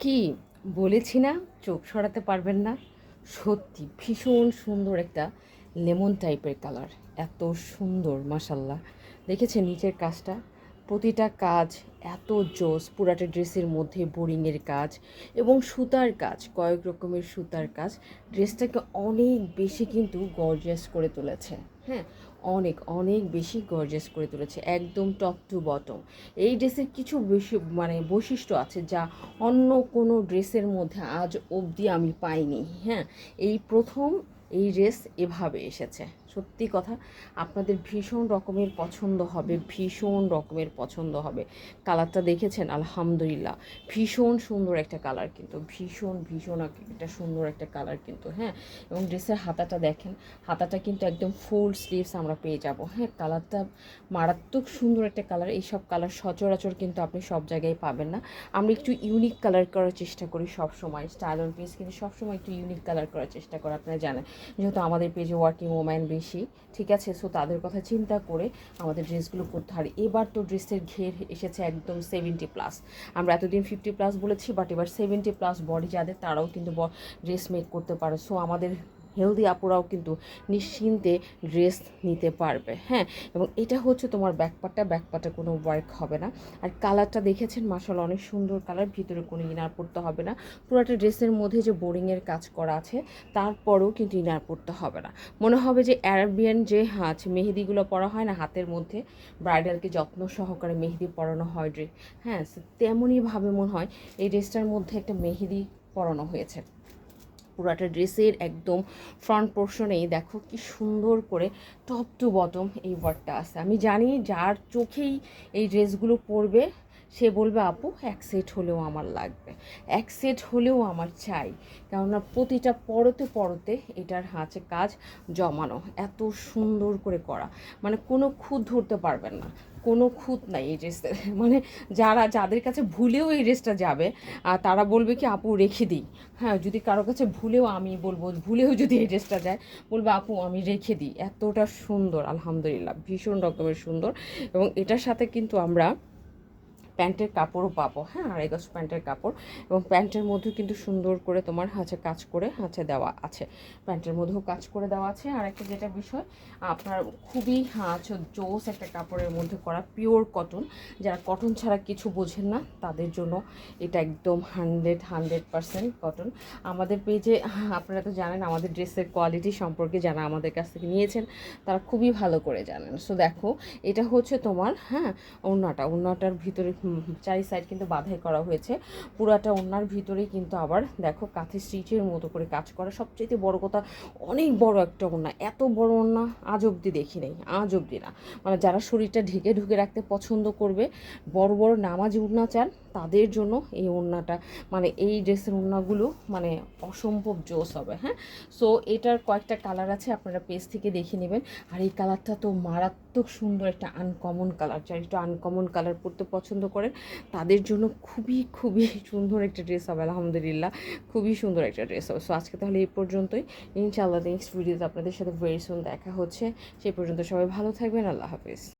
কি বলেছি না, চোখ সরাতে পারবেন না। সত্যি ভীষণ সুন্দর একটা লেমন টাইপের কালার, এত সুন্দর মাশাল্লাহ। দেখেছেন নিচের কাজটা, প্রতিটা কাজ এত জোস, পুরাটা ড্রেসের মধ্যে বোরিংয়ের কাজ এবং সুতার কাজ, কয়েক রকমের সুতার কাজ ড্রেসটাকে অনেক বেশি কিন্তু গর্জিয়াস করে তুলেছে। হ্যাঁ, অনেক অনেক বেশি গর্জিয়াস করে তুলেছে, একদম টপ টু বটম। এই ড্রেসের কিছু বেশি বৈশিষ্ট্য আছে যা অন্য কোনো ড্রেসের মধ্যে আজ অবধি আমি পাইনি। হ্যাঁ, এই প্রথম এই ড্রেস এভাবে এসেছে। সত্যি কথা, আপনাদের ভীষণ রকমের পছন্দ হবে, ভীষণ রকমের পছন্দ হবে। কালারটা দেখেছেন, আলহামদুলিল্লাহ ভীষণ সুন্দর একটা কালার, কিন্তু ভীষণ ভীষণ একটা সুন্দর একটা কালার কিন্তু। হ্যাঁ, এবং ড্রেসের হাতাটা দেখেন, হাতাটা কিন্তু একদম ফুল স্লিভস আমরা পেয়ে যাব। হ্যাঁ, কালারটা মারাত্মক সুন্দর একটা কালার। এইসব কালার সচরাচর কিন্তু আপনি সব জায়গায় পাবেন না। আমরা একটু ইউনিক কালার করার চেষ্টা করি সব সময়, স্টাইল অন পেজ কিন্তু সবসময় একটু ইউনিক কালার করার চেষ্টা করে, আপনারা জানেন। যেহেতু আমাদের পেজে ওয়ার্কিং ওম্যান বেশি, ঠিক আছে, সো তাদের কথা চিন্তা করে আমাদের ড্রেসগুলো করতে হয়। এবার তো ড্রেসের ঘের এসেছে একদম 70+। আমরা এতদিন 50+ বলেছি, বাট এবার 70+ বডি যাদের, তারাও কিন্তু ড্রেস মেক করতে পারে। সো আমাদের হেলদি আপুরাও কিন্তু নিশ্চিন্তে ড্রেস নিতে পারবে। হ্যাঁ, এবং এটা হচ্ছে তোমার ব্যাকপার্টে কোনো ওয়ার্ক হবে না। আর কালারটা দেখেছেন, মাশাআল্লাহ অনেক সুন্দর কালার, ভিতরে কোনো ইনার পড়তে হবে না। পুরোটা ড্রেসের মধ্যে যে বোরিংয়ের কাজ করা আছে, তারপরেও কিন্তু ইনার পড়তে হবে না। মনে হবে যে অ্যারাবিয়ান যে মেহেদিগুলো পরা হয় না হাতের মধ্যে, ব্রাইডালকে যত্ন সহকারে মেহেদি পরানো হয় হ্যাঁ, তেমনইভাবে মনে হয় এই ড্রেসটার মধ্যে একটা মেহেদি পরানো হয়েছে। পুরাটা ড্রেসের একদম ফ্রন্ট পোর্শনেই দেখো কি সুন্দর করে টপ টু বটম এই ওয়ার্কটা আছে। আমি জানি যার চোখেই এই ড্রেসগুলো পরবে সে বলবে আপু এক সেট হলেও আমার লাগবে, এক সেট হলেও আমার চাই। কেননা প্রতিটা পরতে পরতে এটার কাজ জমানো, এত সুন্দর করে করা, মানে কোনো খুঁত ধরতে পারবেন না, কোনো খুঁত নাই এই ড্রেসের। মানে যাদের কাছে ভুলেও এই ড্রেসটা যাবে, তারা বলবে কি আপু রেখে দিই। হ্যাঁ, যদি কারো কাছে ভুলেও, আমি বলবো ভুলেও যদি এই ড্রেসটা যায়, বলবো আপু আমি রেখে দিই। এতটা সুন্দর, আলহামদুলিল্লাহ ভীষণ রকমের সুন্দর। এবং এটার সাথে কিন্তু আমরা প্যান্টের কাপড়ও পাবো। হ্যাঁ, আড়াই গজ প্যান্টের কাপড়, এবং প্যান্টের মধ্যেও কিন্তু সুন্দর করে তোমার কাজ করে দেওয়া আছে, প্যান্টের মধ্যেও কাজ করে দেওয়া আছে। আর একটা যেটা বিষয়, আপনার খুবই জোস একটা কাপড়ের মধ্যে করা, পিওর কটন। যারা কটন ছাড়া কিছু বোঝেন না তাদের জন্য এটা একদম 100% কটন। আমাদের পেজে আপনারা তো জানেন আমাদের ড্রেসের কোয়ালিটি সম্পর্কে, যারা আমাদের কাছ থেকে নিয়েছেন তারা খুবই ভালো করে জানেন। সো দেখো, এটা হচ্ছে তোমার ওড়নাটার ভিতরে চারি সাইড কিন্তু বাঁধাই করা হয়েছে। পুরাটা ওড়নার ভিতরেই কিন্তু আবার দেখো কাঁথি স্টিচের মতো করে কাজ করা। সবচেয়ে বড় কথা, অনেক বড় একটা ওড়না, এত বড় ওড়না আজ অবধি দেখি নেই, আজ অবধি না। মানে যারা শরীরটা ঢুকে রাখতে পছন্দ করবে, বড় বড় নামাজি ওড়না চান, তাদের জন্য এই ওড়নাটা, মানে এই ড্রেসের ওড়নাগুলো মানে অসম্ভব জোস হবে। হ্যাঁ, সো এটার কয়েকটা কালার আছে, আপনারা পেজ থেকে দেখে নেবেন। আর এই কালারটা তো মারাত্মক সুন্দর, একটা আনকমন কালার। যারা একটু আনকমন কালার পরতে পছন্দ করেন তাদের জন্য খুবই খুবই সুন্দর একটা ড্রেস হবে, আলহামদুলিল্লাহ খুবই সুন্দর একটা ড্রেস হবে। সো আজকে তাহলে এই পর্যন্তই, ইনশাআল্লাহ নেক্সট ভিডিওতে আপনাদের সাথে ভেরি সুন দেখা হচ্ছে। সেই পর্যন্ত সবাই ভালো থাকবেন, আল্লাহ হাফিজ।